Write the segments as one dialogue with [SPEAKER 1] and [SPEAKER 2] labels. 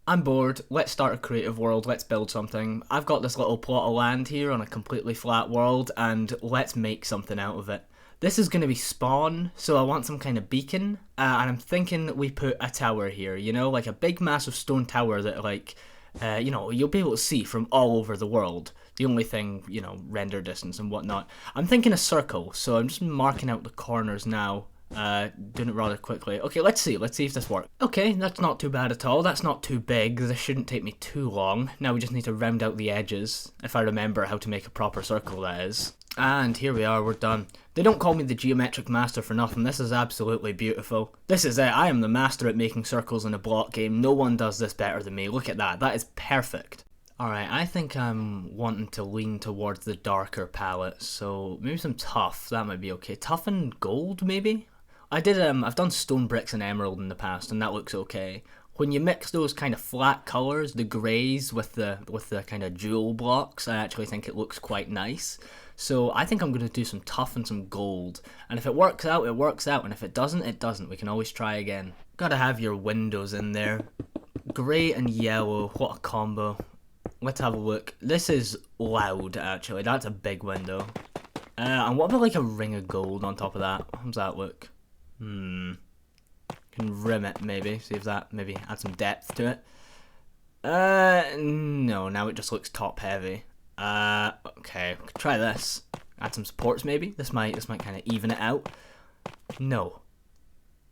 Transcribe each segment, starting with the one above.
[SPEAKER 1] I'm bored, let's start a creative world, let's build something. I've got this little plot of land here on a completely flat world, and let's make something out of it. This is going to be spawn, so I want some kind of beacon, and I'm thinking that we put a tower here, you know, like a big massive stone tower that you'll be able to see from all over the world. The only thing, render distance and whatnot. I'm thinking a circle, so I'm just marking out the corners now. Doing it rather quickly. Okay, let's see if this works. Okay, that's not too bad at all. That's not too big. This shouldn't take me too long. Now we just need to round out the edges, if I remember how to make a proper circle, that is. And here we are, we're done. They don't call me the geometric master for nothing. This is absolutely beautiful. This is it. I am the master at making circles in a block game. No one does this better than me. Look at that. That is perfect. Alright, I think I'm wanting to lean towards the darker palette, so maybe some tough. That might be okay. Tough and gold, maybe? I've done stone bricks and emerald in the past, and that looks okay. When you mix those kind of flat colours, the greys with the kind of jewel blocks, I actually think it looks quite nice. So I think I'm going to do some tough and some gold. And if it works out, it works out. And if it doesn't, it doesn't. We can always try again. Gotta have your windows in there. Grey and yellow, what a combo. Let's have a look. This is loud, actually. That's a big window. And what about like a ring of gold on top of that? How does that look? Can rim it, maybe. See if that maybe add some depth to it. No, now it just looks top heavy. Okay, we could try this. Add some supports, maybe. This might kind of even it out. No,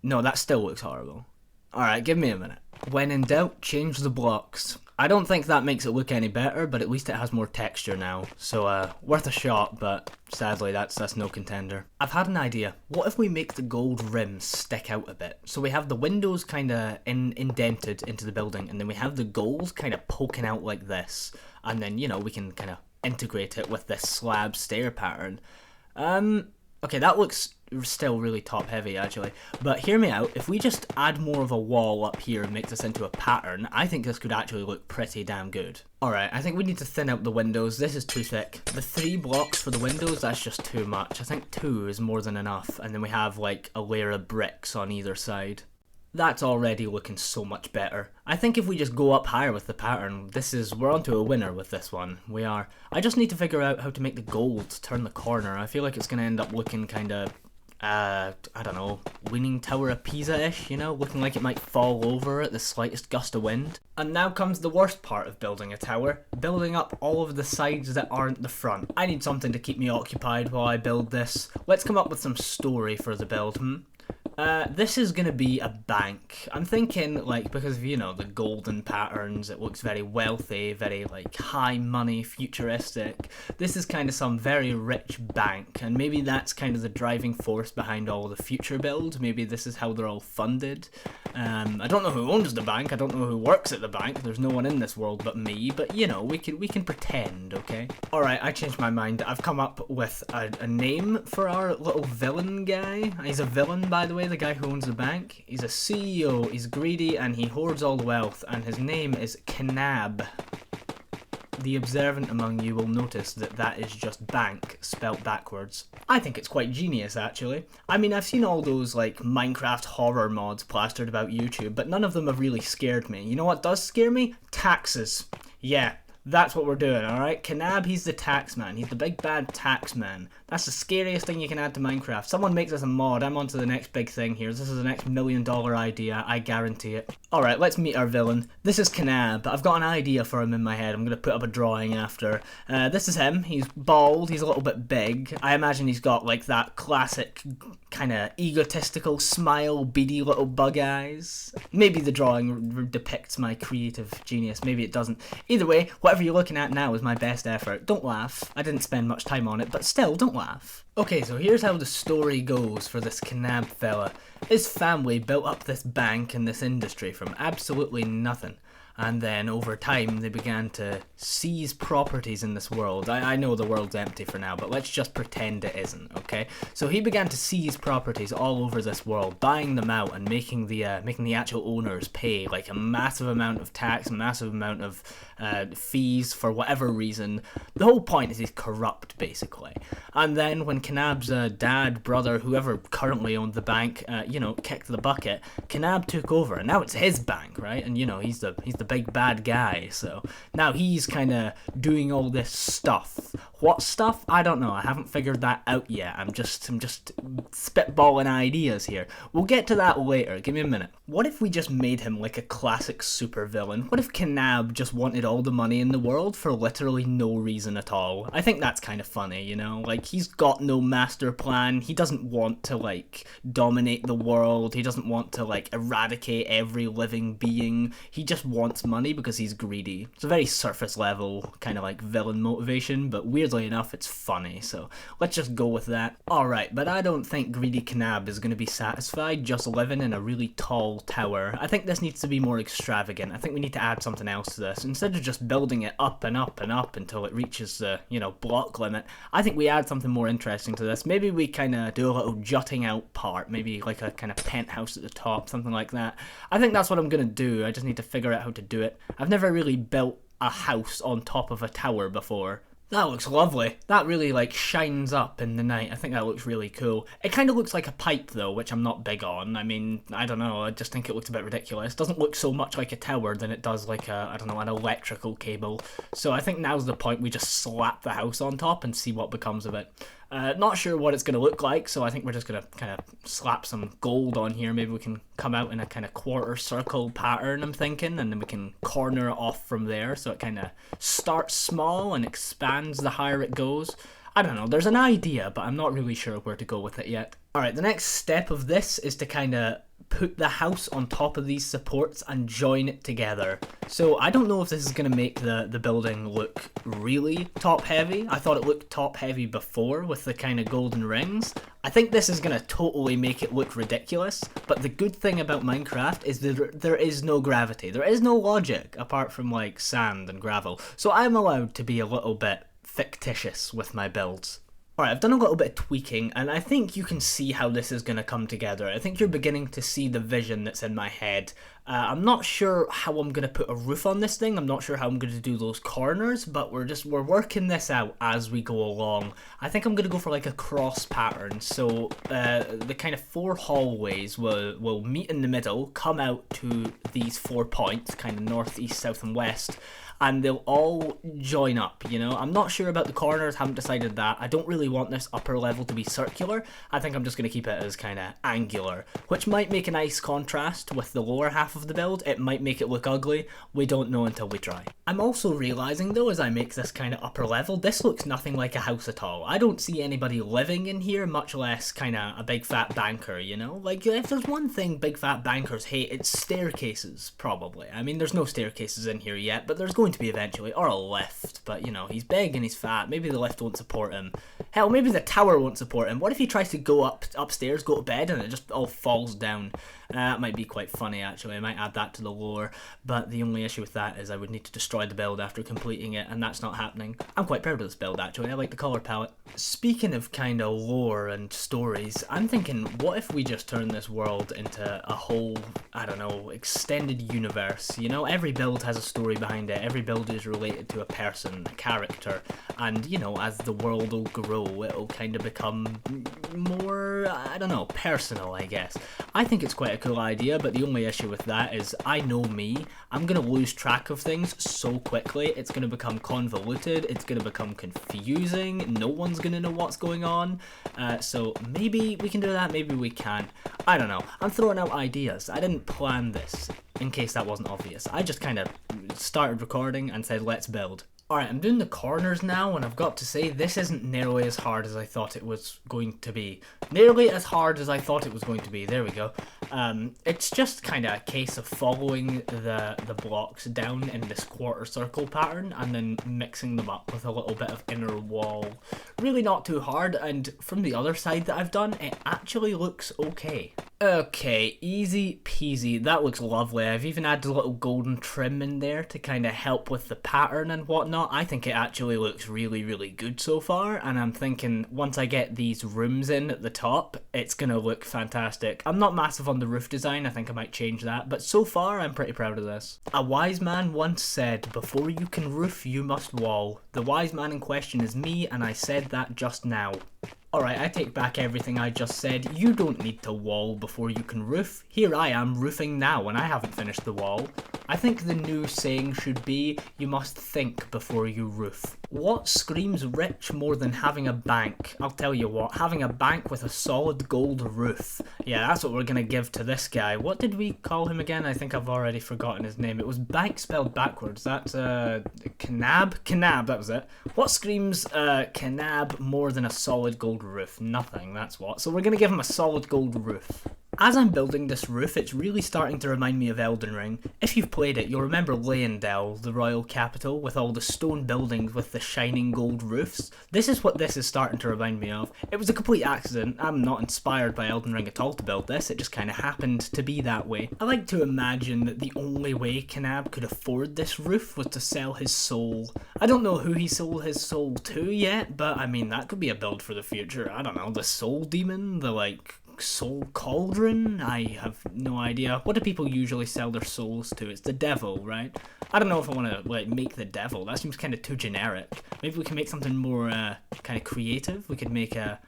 [SPEAKER 1] that still looks horrible. Alright, give me a minute. When in doubt, change the blocks. I don't think that makes it look any better, but at least it has more texture now. So, worth a shot, but sadly that's no contender. I've had an idea. What if we make the gold rims stick out a bit? So we have the windows kind of indented into the building, and then we have the gold kind of poking out like this. And then, we can kind of integrate it with this slab stair pattern. Okay, that looks still really top heavy actually, but hear me out. If we just add more of a wall up here and make this into a pattern, I think this could actually look pretty damn good. Alright, I think we need to thin out the windows. This is too thick. The 3 blocks for the windows, that's just too much. I think 2 is more than enough, and then we have like a layer of bricks on either side. That's already looking so much better. I think if we just go up higher with the pattern, we're onto a winner with this one. We are. I just need to figure out how to make the gold turn the corner. I feel like it's going to end up looking kind of, I don't know, Leaning Tower of Pisa-ish, looking like it might fall over at the slightest gust of wind. And now comes the worst part of building a tower, building up all of the sides that aren't the front. I need something to keep me occupied while I build this. Let's come up with some story for the build, This is gonna be a bank. I'm thinking, because of, the golden patterns, it looks very wealthy, very, high money, futuristic. This is kind of some very rich bank, and maybe that's kind of the driving force behind all the future build. Maybe this is how they're all funded. I don't know who owns the bank, I don't know who works at the bank, there's no one in this world but me, but, we can pretend, okay? Alright, I changed my mind. I've come up with a name for our little villain guy. He's a villain, by the way, the guy who owns the bank. He's a CEO, he's greedy, and he hoards all the wealth, and his name is Knab. The observant among you will notice that is just bank spelt backwards. I think it's quite genius, actually. I mean, I've seen all those, Minecraft horror mods plastered about YouTube, but none of them have really scared me. You know what does scare me? Taxes. Yeah. That's what we're doing, alright? Knab, he's the tax man. He's the big bad tax man. That's the scariest thing you can add to Minecraft. Someone makes us a mod, I'm on to the next big thing here. This is the next $1 million idea, I guarantee it. Alright, let's meet our villain. This is Knab. I've got an idea for him in my head. I'm going to put up a drawing after. This is him. He's bald, he's a little bit big. I imagine he's got, that classic kind of egotistical smile, beady little bug eyes. Maybe the drawing depicts my creative genius, maybe it doesn't. Either way, whatever you're looking at now is my best effort. Don't laugh. I didn't spend much time on it, but still, don't laugh. Okay, so here's how the story goes for this Knab fella. His family built up this bank and this industry from absolutely nothing. And then over time they began to seize properties in this world. I know the world's empty for now, but let's just pretend it isn't, okay? So he began to seize properties all over this world, buying them out and making the actual owners pay a massive amount of tax, a massive amount of fees for whatever reason. The whole point is he's corrupt, basically. And then when Knab's dad, brother, whoever currently owned the bank, kicked the bucket, Knab took over, and now it's his bank, right? And he's the big bad guy. So now he's kind of doing all this stuff. What stuff? I don't know. I haven't figured that out yet. I'm just spitballing ideas here. We'll get to that later. Give me a minute. What if we just made him like a classic supervillain? What if Kanab just wanted all the money in the world for literally no reason at all? I think that's kind of funny, you know? Like, he's got no master plan. He doesn't want to, like, dominate the world. He doesn't want to, like, eradicate every living being. He just wants money because he's greedy. It's a very surface level kind of like villain motivation, but weirdly enough, it's funny. So let's just go with that. Alright, but I don't think greedy Kanab is going to be satisfied just living in a really tall tower. I think this needs to be more extravagant. I think we need to add something else to this. Instead of just building it up and up and up until it reaches the, you know, block limit, I think we add something more interesting to this. Maybe we kind of do a little jutting out part, maybe like a kind of penthouse at the top, something like that. I think that's what I'm going to do. I just need to figure out how to do it. I've never really built a house on top of a tower before. That looks lovely. That really, like, shines up in the night. I think that looks really cool. It kind of looks like a pipe, though, which I'm not big on. I mean, I don't know, I just think it looks a bit ridiculous. It doesn't look so much like a tower than it does like a, I don't know, an electrical cable. So I think now's the point we just slap the house on top and see what becomes of it. Not sure what it's going to look like, so I think we're just going to kind of slap some gold on here. Maybe we can come out in a kind of quarter circle pattern, I'm thinking, and then we can corner it off from there, so it kind of starts small and expands the higher it goes. I don't know, there's an idea, but I'm not really sure where to go with it yet. Alright, the next step of this is to kind of put the house on top of these supports and join it together. So I don't know if this is going to make the building look really top heavy. I thought it looked top heavy before with the kind of golden rings. I think this is going to totally make it look ridiculous, but the good thing about Minecraft is that there is no gravity. There is no logic apart from like sand and gravel. So I'm allowed to be a little bit fictitious with my builds. Alright, I've done a little bit of tweaking, and I think you can see how this is going to come together. I think you're beginning to see the vision that's in my head. I'm not sure how I'm going to put a roof on this thing. I'm not sure how I'm going to do those corners, but we're working this out as we go along. I think I'm going to go for like a cross pattern. So the kind of 4 hallways will meet in the middle, come out to these 4 points, kind of north, east, south, and west. And they'll all join up, you know? I'm not sure about the corners, haven't decided that. I don't really want this upper level to be circular. I think I'm just going to keep it as kind of angular, which might make a nice contrast with the lower half of the build. It might make it look ugly. We don't know until we try. I'm also realising, though, as I make this kind of upper level, this looks nothing like a house at all. I don't see anybody living in here, much less kind of a big fat banker, you know? Like, if there's one thing big fat bankers hate, it's staircases, probably. I mean, there's no staircases in here yet, but there's going to be eventually, or a lift, but you know, he's big and he's fat. Maybe the lift won't support him. Hell, maybe the tower won't support him. What if he tries to go upstairs, go to bed, and it just all falls down? That might be quite funny, actually. I might add that to the lore, but the only issue with that is I would need to destroy the build after completing it, and that's not happening. I'm quite proud of this build, actually. I like the colour palette. Speaking of kind of lore and stories, I'm thinking, what if we just turn this world into a whole, I don't know, extended universe? You know, every build has a story behind it. Every build is related to a person, a character, and, you know, as the world will grow, it'll kind of become more, I don't know, personal, I guess. I think it's quite a cool idea, but the only issue with that is I know me. I'm going to lose track of things so quickly. It's going to become convoluted. It's going to become confusing. No one's going to know what's going on. So maybe we can do that. Maybe we can't. I don't know. I'm throwing out ideas. I didn't plan this, in case that wasn't obvious. I just kind of started recording and said, let's build. Alright, I'm doing the corners now, and I've got to say, this isn't nearly as hard as I thought it was going to be. Nearly as hard as I thought it was going to be. There we go. It's just kind of a case of following the blocks down in this quarter circle pattern, and then mixing them up with a little bit of inner wall. Really not too hard, and from the other side that I've done, it actually looks okay. Okay, easy peasy. That looks lovely. I've even added a little golden trim in there to kind of help with the pattern and whatnot. I think it actually looks really, really good so far, and I'm thinking once I get these rooms in at the top, it's gonna look fantastic. I'm not massive on the roof design. I think I might change that, but so far I'm pretty proud of this. A wise man once said, before you can roof, you must wall. The wise man in question is me, and I said that just now. Alright, I take back everything I just said. You don't need to wall before you can roof. Here I am roofing now and I haven't finished the wall. I think the new saying should be, you must think before you roof. What screams rich more than having a bank? I'll tell you what, having a bank with a solid gold roof. Yeah, that's what we're gonna give to this guy. What did we call him again? I think I've already forgotten his name. It was bank spelled backwards. That's, Canab? Canab, that was it. What screams, Canab more than a solid gold roof? Nothing, that's what. So we're gonna give him a solid gold roof. As I'm building this roof, it's really starting to remind me of Elden Ring. If you've played it, you'll remember Leyendell, the royal capital, with all the stone buildings with the shining gold roofs. This is what this is starting to remind me of. It was a complete accident. I'm not inspired by Elden Ring at all to build this, it just kind of happened to be that way. I like to imagine that the only way Canab could afford this roof was to sell his soul. I don't know who he sold his soul to yet, but I mean, that could be a build for the future. I don't know, the soul demon, the soul cauldron? I have no idea. What do people usually sell their souls to? It's the devil, right? I don't know if I want to make the devil. That seems kind of too generic. Maybe we can make something more kind of creative. We could make a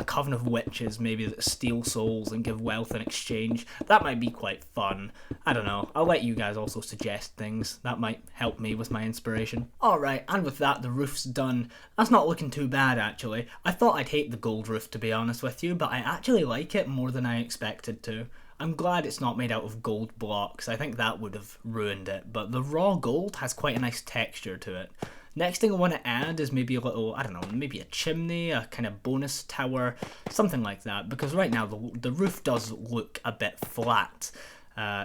[SPEAKER 1] coven of witches maybe that steal souls and give wealth in exchange. That might be quite fun. I don't know. I'll let you guys also suggest things. That might help me with my inspiration. Alright, and with that, the roof's done. That's not looking too bad, actually. I thought I'd hate the gold roof, to be honest with you, but I actually like it more than I expected to. I'm glad it's not made out of gold blocks. I think that would have ruined it, but the raw gold has quite a nice texture to it. Next thing I want to add is maybe a little, I don't know, maybe a chimney, a kind of bonus tower, something like that, because right now the roof does look a bit flat.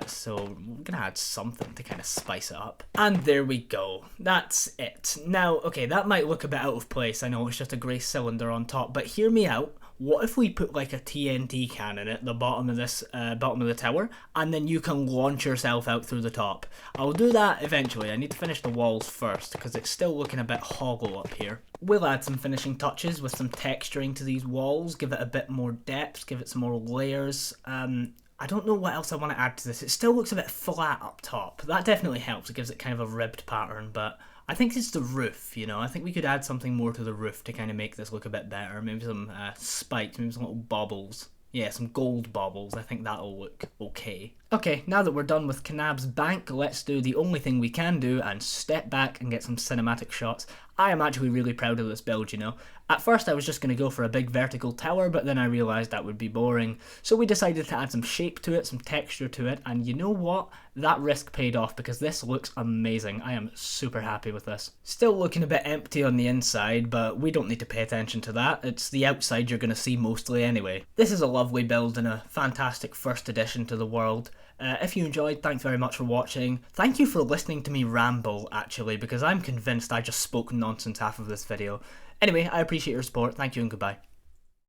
[SPEAKER 1] So we're gonna add something to kind of spice it up. And there we go. That's it. Now, okay, that might look a bit out of place. I know it's just a grey cylinder on top, but hear me out. What if we put like a TNT cannon at the bottom of this, bottom of the tower, and then you can launch yourself out through the top? I'll do that eventually. I need to finish the walls first, because it's still looking a bit hollow up here. We'll add some finishing touches with some texturing to these walls, give it a bit more depth, give it some more layers. I don't know what else I want to add to this. It still looks a bit flat up top. That definitely helps. It gives it kind of a ribbed pattern, but I think it's the roof, you know. I think we could add something more to the roof to kind of make this look a bit better. Maybe some spikes, maybe some little baubles. Yeah, some gold baubles. I think that'll look okay. Okay, now that we're done with Canab's bank, let's do the only thing we can do and step back and get some cinematic shots. I am actually really proud of this build, you know. At first I was just going to go for a big vertical tower, but then I realised that would be boring. So we decided to add some shape to it, some texture to it, and you know what? That risk paid off because this looks amazing. I am super happy with this. Still looking a bit empty on the inside, but we don't need to pay attention to that. It's the outside you're going to see mostly anyway. This is a lovely build and a fantastic first addition to the world. If you enjoyed, thanks very much for watching. Thank you for listening to me ramble, actually, because I'm convinced I just spoke nonsense half of this video. Anyway, I appreciate your support. Thank you and goodbye.